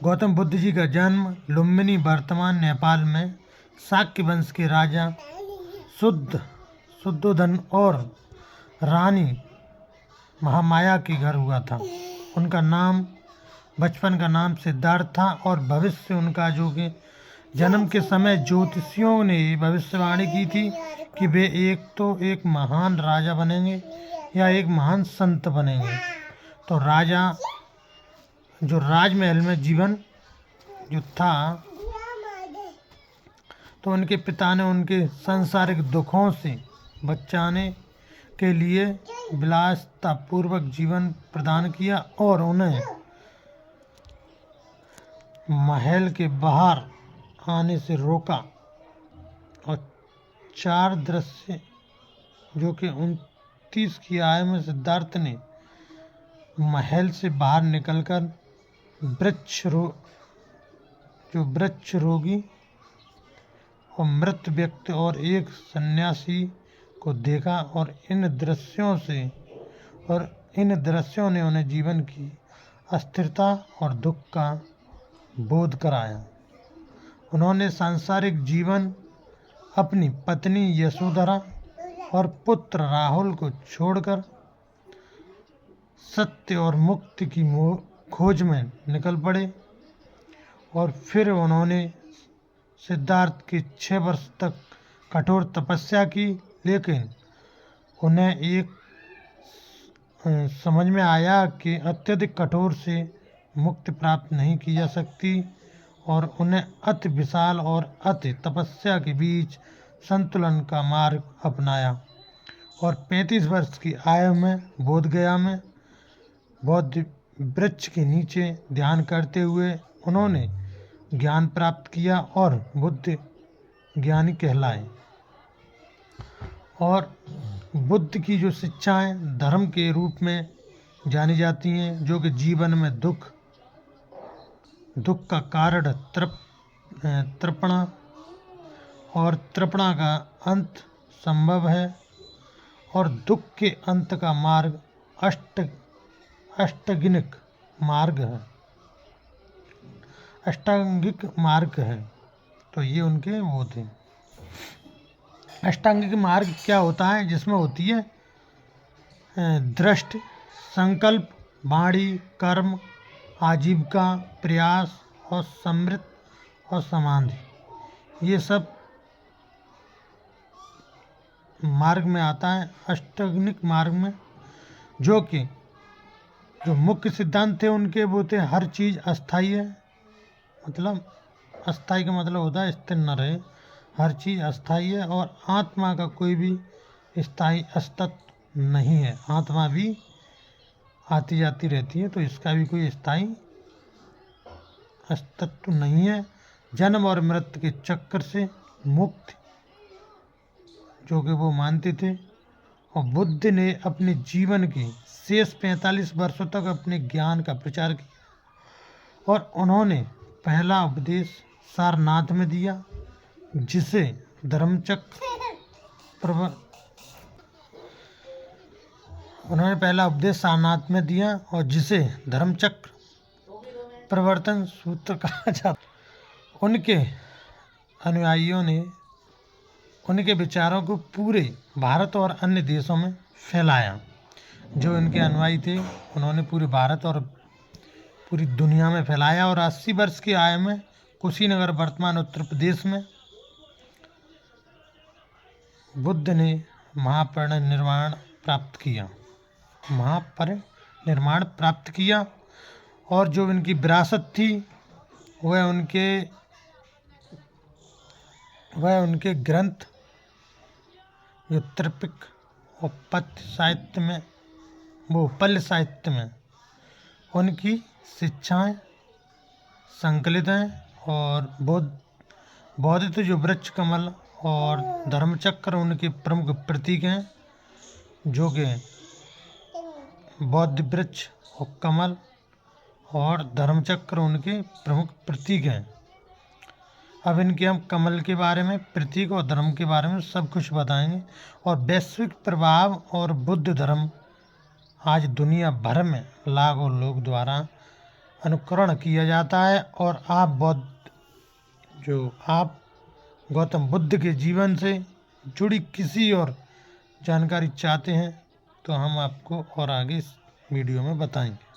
गौतम बुद्ध जी का जन्म लुम्बिनी वर्तमान नेपाल में शाक्य वंश के राजा शुद्धोधन और रानी महामाया के घर हुआ था। उनका बचपन का नाम सिद्धार्थ था और भविष्य उनका जो कि जन्म के समय ज्योतिषियों ने भविष्यवाणी की थी कि वे एक महान राजा बनेंगे या एक महान संत बनेंगे। तो राजा जो राजमहल में जीवन जो था, तो उनके पिता ने उनके सांसारिक दुखों से बचाने के लिए विलासितापूर्वक जीवन प्रदान किया और उन्हें महल के बाहर आने से रोका। और 4 दृश्य जो कि 29 की आयु में सिद्धार्थ ने महल से बाहर निकलकर वृक्ष रोगी और मृत व्यक्ति और एक सन्यासी को देखा और इन दृश्यों ने उन्हें जीवन की अस्थिरता और दुख का बोध कराया। उन्होंने सांसारिक जीवन अपनी पत्नी यशोधरा और पुत्र राहुल को छोड़कर सत्य और मुक्ति की खोज में निकल पड़े। और फिर उन्होंने सिद्धार्थ की 6 वर्ष तक कठोर तपस्या की, लेकिन उन्हें एक समझ में आया कि अत्यधिक कठोर से मुक्ति प्राप्त नहीं की जा सकती और उन्हें अति विशाल और अति तपस्या के बीच संतुलन का मार्ग अपनाया। और 35 वर्ष की आयु में बोधगया में बौद्ध वृक्ष के नीचे ध्यान करते हुए उन्होंने ज्ञान प्राप्त किया और बुद्ध ज्ञानी कहलाए। और बुद्ध की जो शिक्षाएं धर्म के रूप में जानी जाती हैं, जो कि जीवन में दुख का कारण तृपणा और तृपणा का अंत संभव है और दुख के अंत का मार्ग अष्टांगिक मार्ग है। तो ये उनके वो थे। अष्टांगिक मार्ग क्या होता है? जिसमें होती है दृष्टि, संकल्प, वाणी, कर्म, आजीविका, प्रयास और समृद्धि और समाधि। ये सब मार्ग में आता है अष्टांगिक मार्ग में। जो मुख्य सिद्धांत थे उनके वो थे हर चीज़ अस्थाई है। मतलब अस्थाई का मतलब होता है स्थिर न रहे, हर चीज़ अस्थाई है और आत्मा का कोई भी स्थायी अस्तित्व नहीं है। आत्मा भी आती जाती रहती है, तो इसका भी कोई स्थायी अस्तित्व नहीं है। जन्म और मृत्यु के चक्कर से मुक्ति जो कि वो मानते थे। और बुद्ध ने अपने जीवन के शेष 45 वर्षों तक अपने ज्ञान का प्रचार किया और उन्होंने पहला उपदेश सारनाथ में दिया, जिसे धर्मचक्र प्रवर्तन सूत्र कहा जाता। उनके अनुयायियों ने उनके विचारों को पूरे भारत और अन्य देशों में फैलाया। जो इनके अनुयायी थे उन्होंने पूरे भारत और पूरी दुनिया में फैलाया। और 80 वर्ष की आयु में कुशीनगर वर्तमान उत्तर प्रदेश में बुद्ध ने महापरिनिर्वाण प्राप्त किया। और जो इनकी विरासत थी वह उनके ग्रंथ जो त्रिपिटक और पल्य साहित्य में उनकी शिक्षाएं संकलित हैं। और बौद्ध जो वृक्ष, कमल और धर्मचक्र उनके प्रमुख प्रतीक हैं, जो कि बौद्ध वृक्ष और कमल और धर्मचक्र उनके प्रमुख प्रतीक हैं। अब इनके हम कमल के बारे में, प्रतीक और धर्म के बारे में सब कुछ बताएंगे। और वैश्विक प्रभाव और बुद्ध धर्म आज दुनिया भर में लाखों लोग द्वारा अनुकरण किया जाता है। और आप गौतम बुद्ध के जीवन से जुड़ी किसी और जानकारी चाहते हैं तो हम आपको और आगे इस वीडियो में बताएंगे।